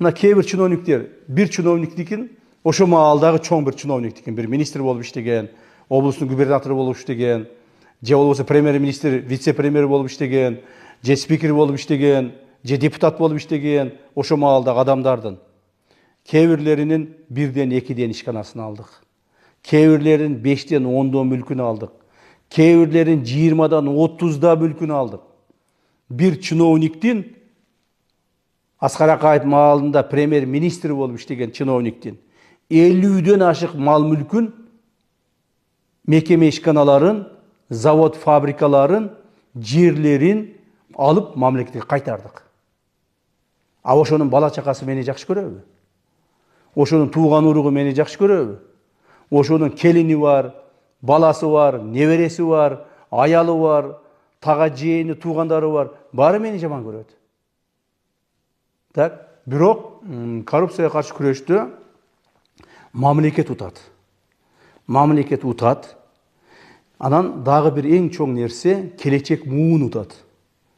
Мына кээ чиновниктер, бир чиновниктикин ошо маалдагы чоң бир чиновниктикин, бир министр болуп иштеген, облустун губернатору болуп иштеген, же болбосо премьер-министр, вице-премьер болуп иштеген, же спикер болуп иштеген, же депутат болуп иштеген ошо маалдагы адамдардын кээ бирлеринин 1ден 2ден ишканасын алдык. Кээ бирлеринин 5ден 10дон мүлкүн алдык. Кээ бирлеринин 20дан 30да мүлкүн алдык. Бир чиновниктин Аскар Акаев маалында премьер-министр болуп иштеген чиновниктин 50ден ашык мал мүлкүн, мекеме ишканаларын, завод фабрикаларын, жерлерин алып мамлекетке кайтардык. А ошонун бала чакасы мени жакшы көрөбү? Ошонун тууган уругу мени жакшы көрөбү? Ошонун келини бар, баласы бар, небереси бар, аялы бар, тага жээни, туугандары бар. Баары мени жаман көрөт. Так, бирок коррупцияга каршы күрөштө мамлекет утат. Мамлекет утат. Анан дагы бир эң чоң нерсе келечек муун утат.